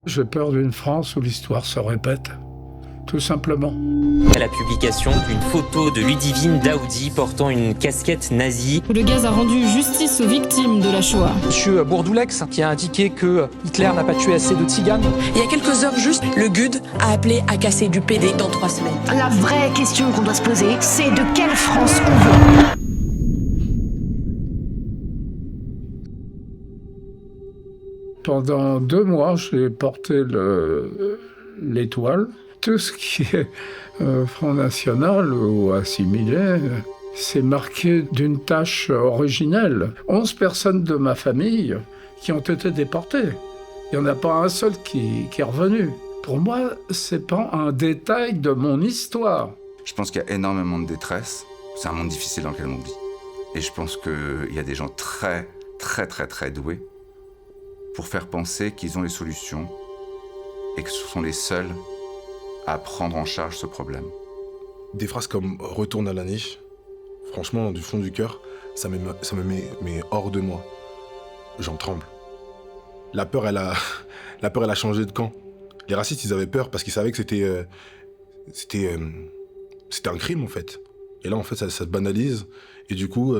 J'ai peur d'une France où l'histoire se répète, tout simplement. À la publication d'une photo de Ludivine Daoudi portant une casquette nazie. Le Gaz a rendu justice aux victimes de la Shoah. Monsieur Bourdoulex qui a indiqué que Hitler n'a pas tué assez de tziganes. Il y a quelques heures juste, le GUD a appelé à casser du PD dans 3 semaines. La vraie question qu'on doit se poser, c'est de quelle France on veut. Pendant 2 mois, j'ai porté l'étoile. Tout ce qui est Front National ou assimilé, c'est marqué d'une tâche originelle. 11 personnes de ma famille qui ont été déportées. Il n'y en a pas un seul qui est revenu. Pour moi, c'est pas un détail de mon histoire. Je pense qu'il y a énormément de détresse. C'est un monde difficile dans lequel on vit. Et je pense qu'il y a des gens très doués pour faire penser qu'ils ont les solutions et que ce sont les seuls à prendre en charge ce problème. Des phrases comme « retourne à la niche », franchement, du fond du cœur, ça me met hors de moi. J'en tremble. La peur, elle a changé de camp. Les racistes, ils avaient peur parce qu'ils savaient que c'était un crime, en fait. Et là, en fait, ça se banalise. Et du coup,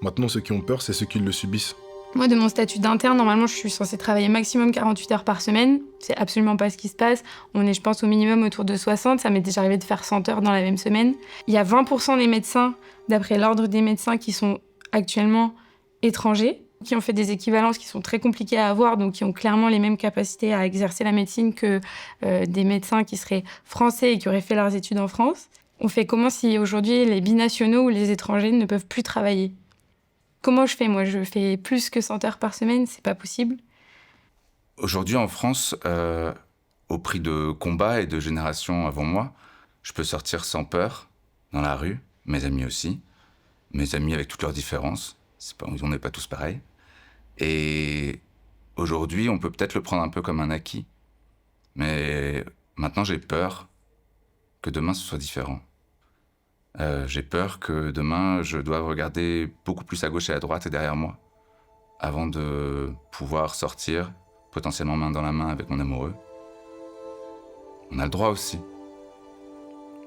maintenant, ceux qui ont peur, c'est ceux qui le subissent. Moi, de mon statut d'interne, normalement, je suis censée travailler maximum 48 heures par semaine. C'est absolument pas ce qui se passe. On est, je pense, au minimum autour de 60. Ça m'est déjà arrivé de faire 100 heures dans la même semaine. Il y a 20% des médecins, d'après l'ordre des médecins, qui sont actuellement étrangers, qui ont fait des équivalences qui sont très compliquées à avoir, donc qui ont clairement les mêmes capacités à exercer la médecine que des médecins qui seraient français et qui auraient fait leurs études en France. On fait comment si aujourd'hui les binationaux ou les étrangers ne peuvent plus travailler ? Comment je fais, moi ? Je fais plus que 100 heures par semaine, c'est pas possible. Aujourd'hui, en France, au prix de combats et de générations avant moi, je peux sortir sans peur, dans la rue, mes amis aussi, mes amis avec toutes leurs différences, on n'est pas tous pareils. Et aujourd'hui, on peut peut-être le prendre un peu comme un acquis, mais maintenant j'ai peur que demain ce soit différent. J'ai peur que demain, je doive regarder beaucoup plus à gauche et à droite et derrière moi, avant de pouvoir sortir, potentiellement main dans la main avec mon amoureux. On a le droit aussi.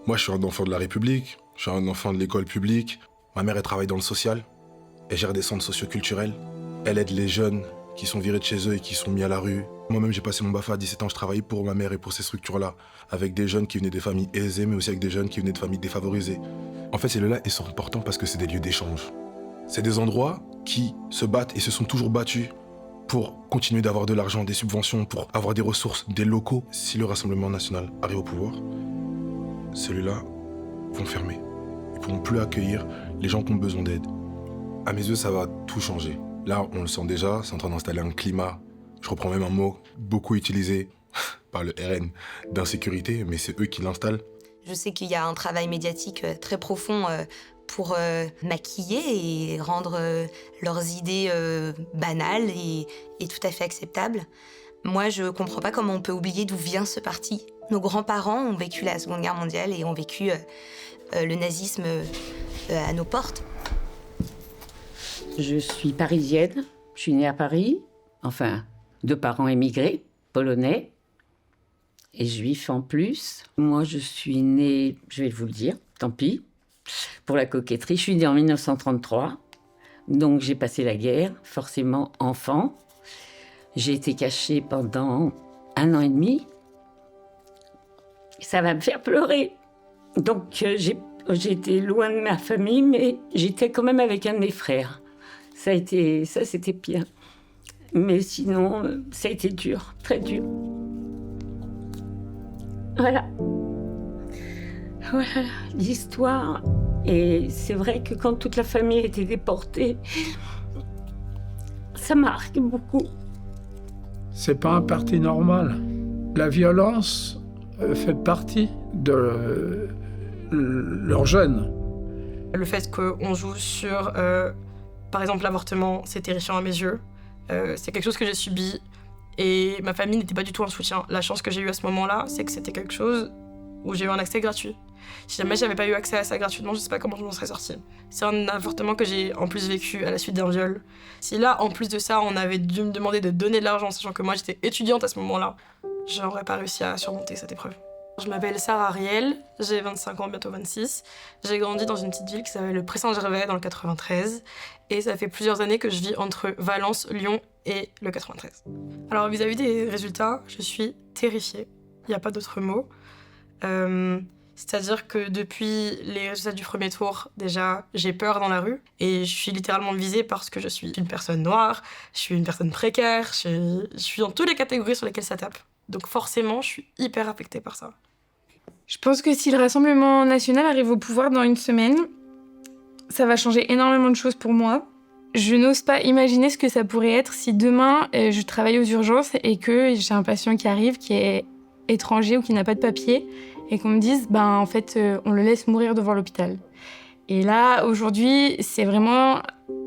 Moi, je suis un enfant de la République, je suis un enfant de l'école publique. Ma mère, elle travaille dans le social, elle gère des centres socioculturels. Elle aide les jeunes qui sont virés de chez eux et qui sont mis à la rue. Moi-même, j'ai passé mon BAFA à 17 ans, je travaillais pour ma mère et pour ces structures-là, avec des jeunes qui venaient des familles aisées, mais aussi avec des jeunes qui venaient de familles défavorisées. En fait, ces lieux-là, ils sont importants parce que c'est des lieux d'échange. C'est des endroits qui se battent et se sont toujours battus pour continuer d'avoir de l'argent, des subventions, pour avoir des ressources, des locaux. Si le Rassemblement national arrive au pouvoir, ceux-là vont fermer. Ils ne pourront plus accueillir les gens qui ont besoin d'aide. À mes yeux, ça va tout changer. Là, on le sent déjà, c'est en train d'installer un climat, je reprends même un mot beaucoup utilisé par le RN, d'insécurité, mais c'est eux qui l'installent. Je sais qu'il y a un travail médiatique très profond pour maquiller et rendre leurs idées banales et tout à fait acceptables. Moi, je comprends pas comment on peut oublier d'où vient ce parti. Nos grands-parents ont vécu la Seconde Guerre mondiale et ont vécu le nazisme à nos portes. Je suis parisienne, je suis née à Paris, enfin, de parents émigrés, polonais et juifs en plus. Moi, je suis née, je vais vous le dire, tant pis, pour la coquetterie. Je suis née en 1933, donc j'ai passé la guerre, forcément enfant. J'ai été cachée pendant 1 an et demi. Ça va me faire pleurer. Donc j'ai été loin de ma famille, mais j'étais quand même avec un de mes frères. Ça, c'était pire. Mais sinon, ça a été dur, très dur. Voilà. Voilà l'histoire. Et c'est vrai que quand toute la famille a été déportée, ça marque beaucoup. C'est pas un parti normal. La violence fait partie de leur gène. Le fait qu'on joue sur, par exemple, l'avortement, c'est terrifiant à mes yeux. C'est quelque chose que j'ai subi et ma famille n'était pas du tout en soutien. La chance que j'ai eue à ce moment-là, c'est que c'était quelque chose où j'ai eu un accès gratuit. Si jamais j'avais pas eu accès à ça gratuitement, je sais pas comment je m'en serais sortie. C'est un avortement que j'ai en plus vécu à la suite d'un viol. Si là, en plus de ça, on avait dû me demander de donner de l'argent, sachant que moi j'étais étudiante à ce moment-là, j'aurais pas réussi à surmonter cette épreuve. Je m'appelle Sarah Ariel, j'ai 25 ans, bientôt 26. J'ai grandi dans une petite ville qui s'appelle le Pré-Saint-Gervais, dans le 93. Et ça fait plusieurs années que je vis entre Valence, Lyon et le 93. Alors vis-à-vis des résultats, je suis terrifiée. Il n'y a pas d'autre mot. C'est-à-dire que depuis les résultats du premier tour, déjà, j'ai peur dans la rue. Et je suis littéralement visée parce que je suis une personne noire, je suis une personne précaire, je suis dans toutes les catégories sur lesquelles ça tape. Donc forcément, je suis hyper affectée par ça. Je pense que si le Rassemblement national arrive au pouvoir dans une semaine, ça va changer énormément de choses pour moi. Je n'ose pas imaginer ce que ça pourrait être si demain, je travaille aux urgences et que j'ai un patient qui arrive, qui est étranger ou qui n'a pas de papier, et qu'on me dise, en fait, on le laisse mourir devant l'hôpital. Et là, aujourd'hui, c'est vraiment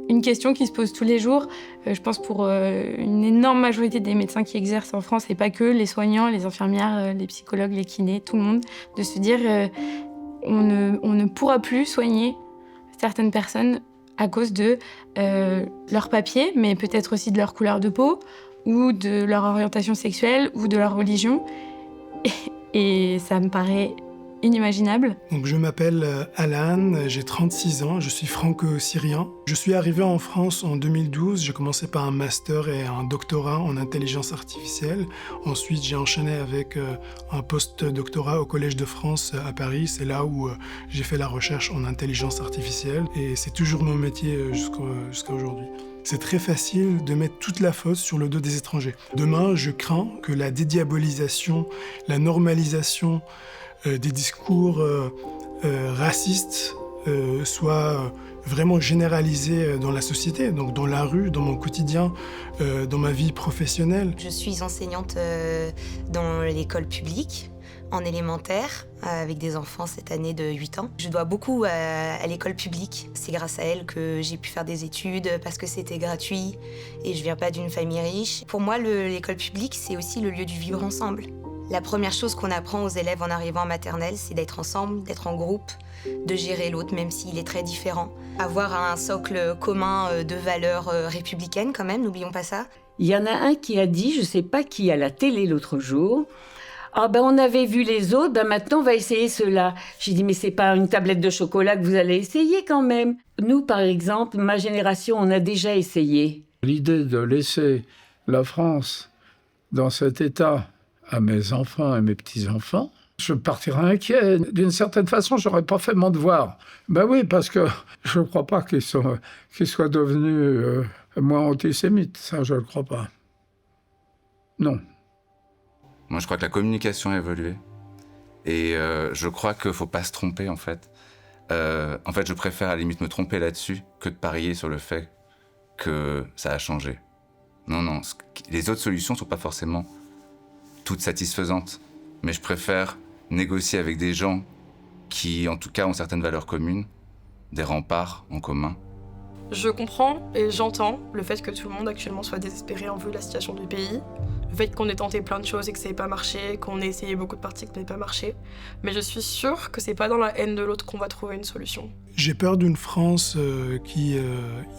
une question qui se pose tous les jours. Je pense pour une énorme majorité des médecins qui exercent en France, et pas que, les soignants, les infirmières, les psychologues, les kinés, tout le monde, de se dire on ne pourra plus soigner certaines personnes à cause de leur papier, mais peut-être aussi de leur couleur de peau, ou de leur orientation sexuelle, ou de leur religion. Et ça me paraît inimaginable. Donc, je m'appelle Alan, j'ai 36 ans, je suis franco-syrien. Je suis arrivé en France en 2012, j'ai commencé par un master et un doctorat en intelligence artificielle. Ensuite, j'ai enchaîné avec un post-doctorat au Collège de France à Paris. C'est là où j'ai fait la recherche en intelligence artificielle et c'est toujours mon métier jusqu'à aujourd'hui. C'est très facile de mettre toute la faute sur le dos des étrangers. Demain, je crains que la dédiabolisation, la normalisation des discours racistes soient vraiment généralisés dans la société, donc dans la rue, dans mon quotidien, dans ma vie professionnelle. Je suis enseignante dans l'école publique, en élémentaire, avec des enfants cette année de 8 ans. Je dois beaucoup à l'école publique. C'est grâce à elle que j'ai pu faire des études, parce que c'était gratuit et je viens pas d'une famille riche. Pour moi, l'école publique, c'est aussi le lieu du vivre ensemble. La première chose qu'on apprend aux élèves en arrivant en maternelle, c'est d'être ensemble, d'être en groupe, de gérer l'autre, même s'il est très différent. Avoir un socle commun de valeurs républicaines quand même, n'oublions pas ça. Il y en a un qui a dit, je sais pas qui, à la télé l'autre jour, « Ah on avait vu les autres, maintenant on va essayer cela. » J'ai dit « Mais c'est pas une tablette de chocolat que vous allez essayer quand même. » Nous, par exemple, ma génération, on a déjà essayé. L'idée de laisser la France dans cet état à mes enfants et mes petits-enfants, je partirais inquiet. D'une certaine façon, j'aurais pas fait mon devoir. Oui, parce que je ne crois pas qu'ils soient devenus moins antisémites. Ça, je ne le crois pas. Non. Moi, je crois que la communication a évolué. Et je crois qu'il ne faut pas se tromper, en fait. Je préfère à la limite me tromper là-dessus que de parier sur le fait que ça a changé. Non, les autres solutions ne sont pas forcément toutes satisfaisantes. Mais je préfère négocier avec des gens qui, en tout cas, ont certaines valeurs communes, des remparts en commun. Je comprends et j'entends le fait que tout le monde actuellement soit désespéré en vue de la situation du pays, le fait qu'on ait tenté plein de choses et que ça n'ait pas marché, qu'on ait essayé beaucoup de parties et que ça n'ait pas marché. Mais je suis sûre que c'est pas dans la haine de l'autre qu'on va trouver une solution. J'ai peur d'une France qui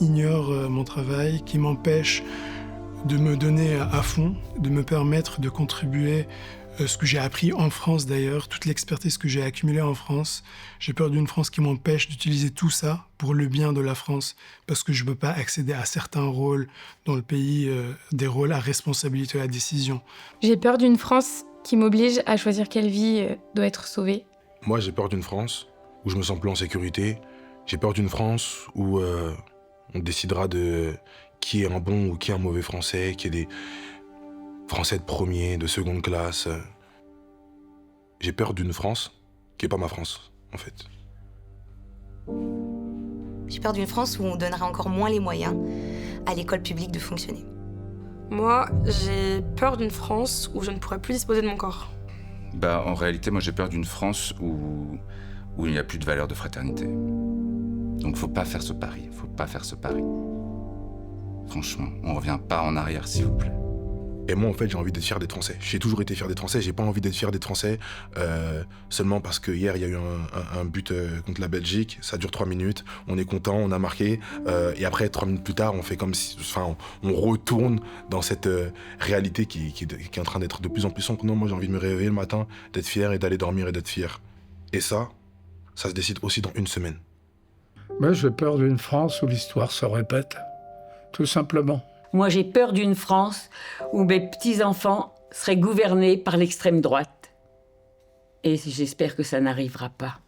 ignore mon travail, qui m'empêche de me donner à fond, de me permettre de contribuer ce que j'ai appris en France d'ailleurs, toute l'expertise que j'ai accumulée en France. J'ai peur d'une France qui m'empêche d'utiliser tout ça pour le bien de la France, parce que je ne peux pas accéder à certains rôles dans le pays, des rôles à responsabilité et à décision. J'ai peur d'une France qui m'oblige à choisir quelle vie doit être sauvée. Moi, j'ai peur d'une France où je me sens plus en sécurité. J'ai peur d'une France où on décidera de qui est un bon ou qui est un mauvais Français, qui est des Français de premier, de seconde classe. J'ai peur d'une France qui n'est pas ma France, en fait. J'ai peur d'une France où on donnera encore moins les moyens à l'école publique de fonctionner. Moi, j'ai peur d'une France où je ne pourrai plus disposer de mon corps. En réalité, moi, j'ai peur d'une France où il n'y a plus de valeur de fraternité. Donc, faut pas faire ce pari. Franchement, on revient pas en arrière, s'il vous plaît. Et moi, en fait, j'ai envie d'être fier d'être français. J'ai toujours été fier d'être français. J'ai pas envie d'être fier d'être français seulement parce que hier, il y a eu un but contre la Belgique. Ça dure 3 minutes. On est content, on a marqué. Et après, 3 minutes plus tard, on fait comme si... Enfin, on retourne dans cette réalité qui est en train d'être de plus en plus sombre. Non, moi, j'ai envie de me réveiller le matin, d'être fier et d'aller dormir et d'être fier. Et ça se décide aussi dans 1 semaine. Moi, j'ai peur d'une France où l'histoire se répète. Tout simplement. Moi, j'ai peur d'une France où mes petits-enfants seraient gouvernés par l'extrême droite. Et j'espère que ça n'arrivera pas.